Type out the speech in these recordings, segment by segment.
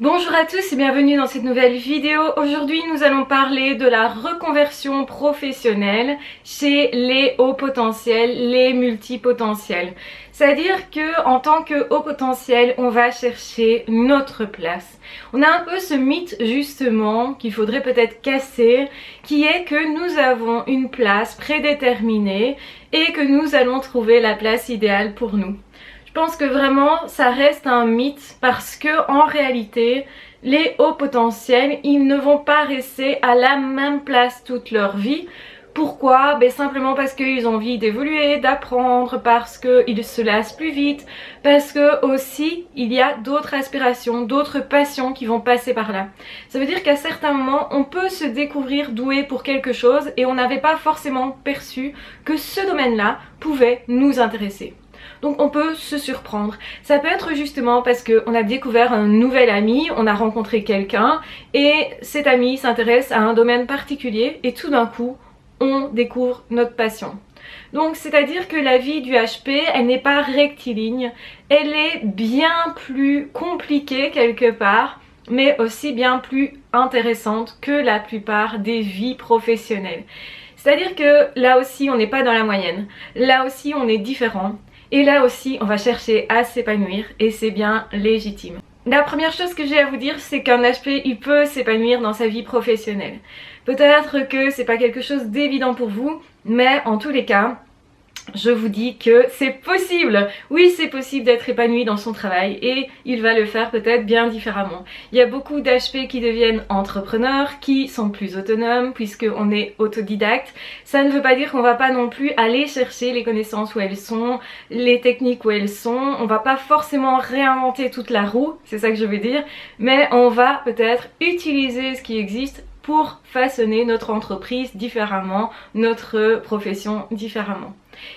Bonjour à tous et bienvenue dans cette nouvelle vidéo. Aujourd'hui nous allons parler de la reconversion professionnelle chez les hauts potentiels, les multipotentiels. C'est-à-dire que en tant que haut potentiel, on va chercher notre place. On a un peu ce mythe justement qu'il faudrait peut-être casser, qui est que nous avons une place prédéterminée et que nous allons trouver la place idéale pour nous. Je pense que vraiment ça reste un mythe parce que en réalité les hauts potentiels ils ne vont pas rester à la même place toute leur vie. Pourquoi? Simplement parce qu'ils ont envie d'évoluer, d'apprendre, parce qu'ils se lassent plus vite, parce que aussi il y a d'autres aspirations, d'autres passions qui vont passer par là. Ça veut dire qu'à certains moments on peut se découvrir doué pour quelque chose et on n'avait pas forcément perçu que ce domaine-là pouvait nous intéresser. Donc on peut se surprendre. Ça peut être justement parce qu'on a découvert un nouvel ami, on a rencontré quelqu'un et cet ami s'intéresse à un domaine particulier et tout d'un coup on découvre notre passion. Donc c'est-à-dire que la vie du HP, elle n'est pas rectiligne, elle est bien plus compliquée quelque part, mais aussi bien plus intéressante que la plupart des vies professionnelles. C'est-à-dire que là aussi on n'est pas dans la moyenne, là aussi on est différent. Et là aussi, on va chercher à s'épanouir et c'est bien légitime. La première chose que j'ai à vous dire, c'est qu'un HP, il peut s'épanouir dans sa vie professionnelle. Peut-être que c'est pas quelque chose d'évident pour vous, mais en tous les cas, je vous dis que c'est possible. Oui, c'est possible d'être épanoui dans son travail et il va le faire peut-être bien différemment. Il y a beaucoup d'HP qui deviennent entrepreneurs, qui sont plus autonomes puisqu'on est autodidacte. Ça ne veut pas dire qu'on va pas non plus aller chercher les connaissances où elles sont, les techniques où elles sont. On va pas forcément réinventer toute la roue, c'est ça que je veux dire, mais on va peut-être utiliser ce qui existe pour façonner notre entreprise différemment, notre profession différemment.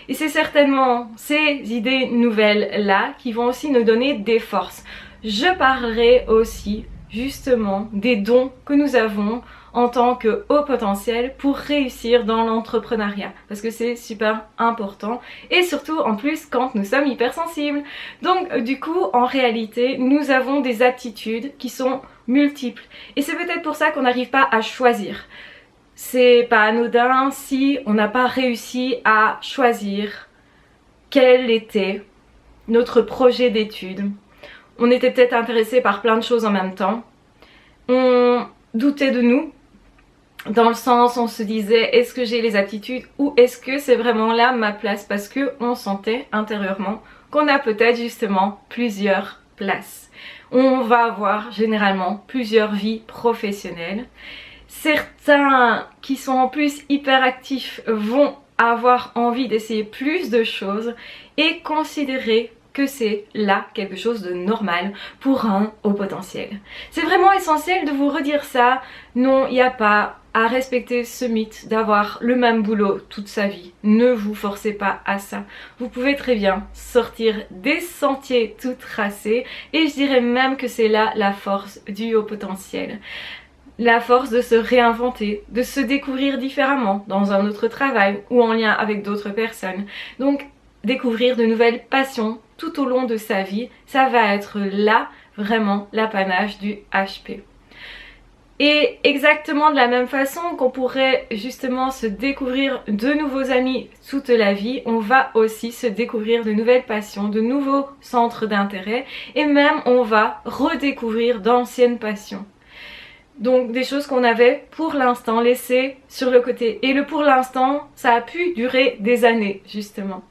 Et c'est certainement ces idées nouvelles-là qui vont aussi nous donner des forces. Je parlerai aussi justement des dons que nous avons en tant que haut potentiel pour réussir dans l'entrepreneuriat parce que c'est super important et surtout en plus quand nous sommes hypersensibles. Donc du coup en réalité nous avons des aptitudes qui sont multiples et c'est peut-être pour ça qu'on n'arrive pas à choisir. C'est pas anodin si on n'a pas réussi à choisir quel était notre projet d'études. On était peut-être intéressé par plein de choses en même temps. On doutait de nous, dans le sens on se disait est-ce que j'ai les aptitudes ou est-ce que c'est vraiment là ma place, parce qu'on sentait intérieurement qu'on a peut-être justement plusieurs places. On va avoir généralement plusieurs vies professionnelles. Certains qui sont en plus hyperactifs vont avoir envie d'essayer plus de choses et considérer que c'est là quelque chose de normal pour un haut potentiel. C'est vraiment essentiel de vous redire ça. Non, il n'y a pas à respecter ce mythe d'avoir le même boulot toute sa vie. Ne vous forcez pas à ça. Vous pouvez très bien sortir des sentiers tout tracés et je dirais même que c'est là la force du haut potentiel. La force de se réinventer, de se découvrir différemment dans un autre travail ou en lien avec d'autres personnes. Donc découvrir de nouvelles passions tout au long de sa vie, ça va être là vraiment l'apanage du HP. Et exactement de la même façon qu'on pourrait justement se découvrir de nouveaux amis toute la vie, on va aussi se découvrir de nouvelles passions, de nouveaux centres d'intérêt et même on va redécouvrir d'anciennes passions. Donc des choses qu'on avait pour l'instant laissées sur le côté. Et le pour l'instant, ça a pu durer des années justement.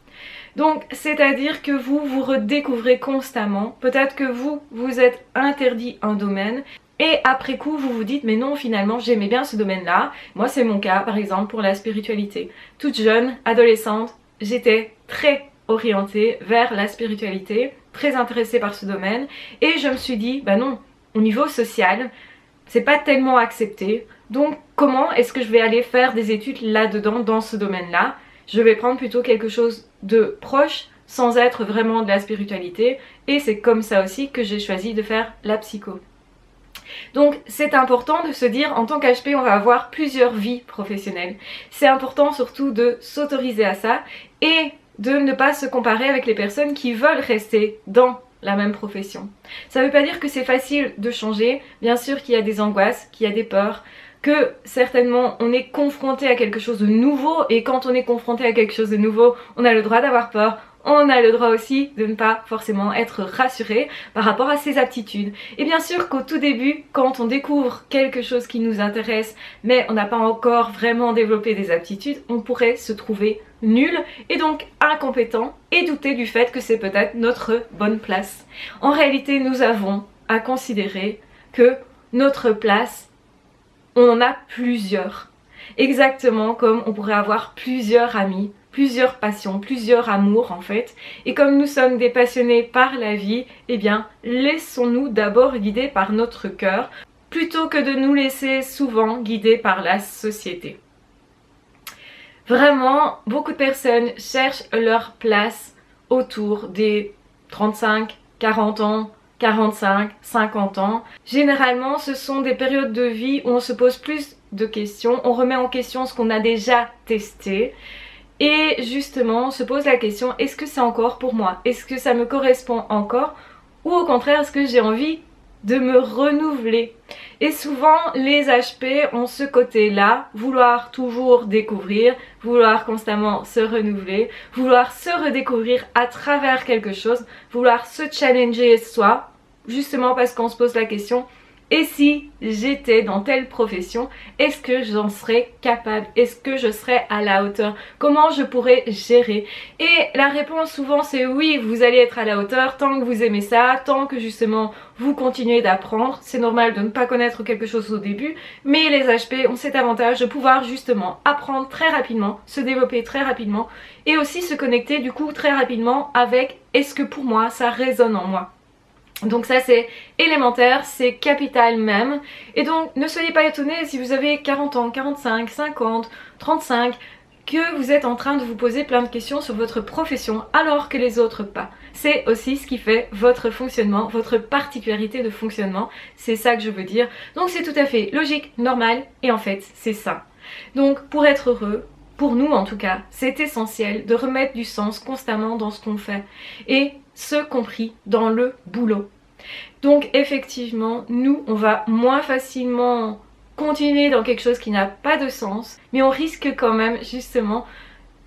Donc c'est-à-dire que vous vous redécouvrez constamment. Peut-être que vous êtes interdit un domaine. Et après coup vous vous dites mais non finalement j'aimais bien ce domaine-là. Moi c'est mon cas par exemple pour la spiritualité. Toute jeune, adolescente, j'étais très orientée vers la spiritualité, très intéressée par ce domaine. Et je me suis dit bah non, au niveau social, c'est pas tellement accepté, donc comment est-ce que je vais aller faire des études là-dedans, dans ce domaine-là? Je vais prendre plutôt quelque chose de proche, sans être vraiment de la spiritualité, et c'est comme ça aussi que j'ai choisi de faire la psycho. Donc c'est important de se dire en tant qu'HP on va avoir plusieurs vies professionnelles. C'est important surtout de s'autoriser à ça et de ne pas se comparer avec les personnes qui veulent rester dans la même profession. Ça ne veut pas dire que c'est facile de changer, bien sûr qu'il y a des angoisses, qu'il y a des peurs, que certainement on est confronté à quelque chose de nouveau et quand on est confronté à quelque chose de nouveau, on a le droit d'avoir peur, on a le droit aussi de ne pas forcément être rassuré par rapport à ses aptitudes. Et bien sûr qu'au tout début, quand on découvre quelque chose qui nous intéresse, mais on n'a pas encore vraiment développé des aptitudes, on pourrait se trouver nul et donc incompétent et douter du fait que c'est peut-être notre bonne place. En réalité, nous avons à considérer que notre place, on en a plusieurs. Exactement comme on pourrait avoir plusieurs amis, plusieurs passions, plusieurs amours en fait. Et comme nous sommes des passionnés par la vie, eh bien laissons-nous d'abord guider par notre cœur plutôt que de nous laisser souvent guider par la société. Vraiment, beaucoup de personnes cherchent leur place autour des 35, 40 ans, 45, 50 ans. Généralement, ce sont des périodes de vie où on se pose plus de questions, on remet en question ce qu'on a déjà testé et justement on se pose la question, est-ce que c'est encore pour moi? Est-ce que ça me correspond encore? Ou au contraire, est-ce que j'ai envie de me renouveler? Et souvent les HP ont ce côté-là, vouloir toujours découvrir, vouloir constamment se renouveler, vouloir se redécouvrir à travers quelque chose, vouloir se challenger soi, justement parce qu'on se pose la question, et si j'étais dans telle profession, est-ce que j'en serais capable? Est-ce que je serais à la hauteur? Comment je pourrais gérer? Et la réponse souvent c'est oui, vous allez être à la hauteur tant que vous aimez ça, tant que justement vous continuez d'apprendre. C'est normal de ne pas connaître quelque chose au début, mais les HP ont cet avantage de pouvoir justement apprendre très rapidement, se développer très rapidement et aussi se connecter du coup très rapidement avec est-ce que pour moi ça résonne en moi? Donc ça c'est élémentaire, c'est capital même. Et donc ne soyez pas étonnés si vous avez 40 ans, 45, 50, 35, que vous êtes en train de vous poser plein de questions sur votre profession alors que les autres pas. C'est aussi ce qui fait votre fonctionnement, votre particularité de fonctionnement, c'est ça que je veux dire. Donc c'est tout à fait logique, normal et en fait c'est ça. Donc pour être heureux, pour nous en tout cas, c'est essentiel de remettre du sens constamment dans ce qu'on fait et ce compris dans le boulot. Donc effectivement, nous on va moins facilement continuer dans quelque chose qui n'a pas de sens, mais on risque quand même justement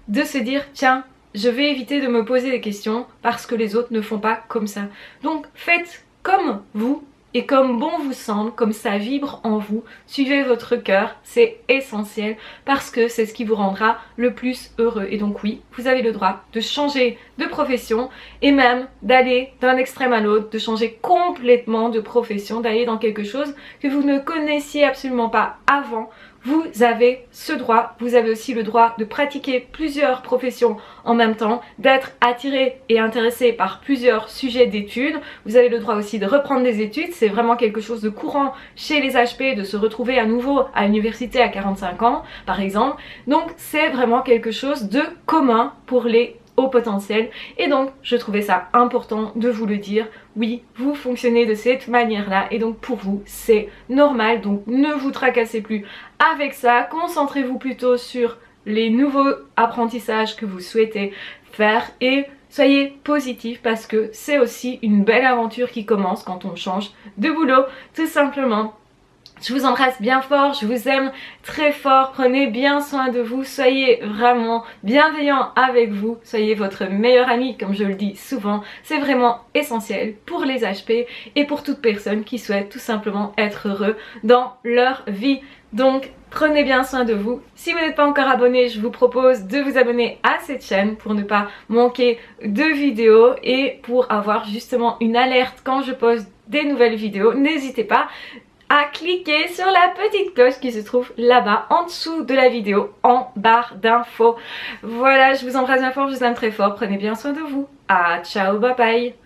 de se dire tiens, je vais éviter de me poser des questions parce que les autres ne font pas comme ça. Donc faites comme vous et comme bon vous semble, comme ça vibre en vous, suivez votre cœur, c'est essentiel parce que c'est ce qui vous rendra le plus heureux. Et donc oui, vous avez le droit de changer de profession et même d'aller d'un extrême à l'autre, de changer complètement de profession, d'aller dans quelque chose que vous ne connaissiez absolument pas avant. Vous avez ce droit, vous avez aussi le droit de pratiquer plusieurs professions en même temps, d'être attiré et intéressé par plusieurs sujets d'études. Vous avez le droit aussi de reprendre des études, c'est vraiment quelque chose de courant chez les HP de se retrouver à nouveau à l'université à 45 ans par exemple. Donc c'est vraiment quelque chose de commun pour les hauts potentiels et donc je trouvais ça important de vous le dire. Oui, vous fonctionnez de cette manière-là et donc pour vous c'est normal, donc ne vous tracassez plus avec ça, concentrez-vous plutôt sur les nouveaux apprentissages que vous souhaitez faire et soyez positif parce que c'est aussi une belle aventure qui commence quand on change de boulot tout simplement. Je vous embrasse bien fort, je vous aime très fort, prenez bien soin de vous, soyez vraiment bienveillant avec vous, soyez votre meilleur ami comme je le dis souvent, c'est vraiment essentiel pour les HP et pour toute personne qui souhaite tout simplement être heureux dans leur vie. Donc prenez bien soin de vous. Si vous n'êtes pas encore abonné, je vous propose de vous abonner à cette chaîne pour ne pas manquer de vidéos et pour avoir justement une alerte quand je poste des nouvelles vidéos. N'hésitez pas à cliquer sur la petite cloche qui se trouve là-bas en dessous de la vidéo en barre d'infos. Voilà, je vous embrasse bien fort, je vous aime très fort, prenez bien soin de vous. Ah, ciao, bye bye.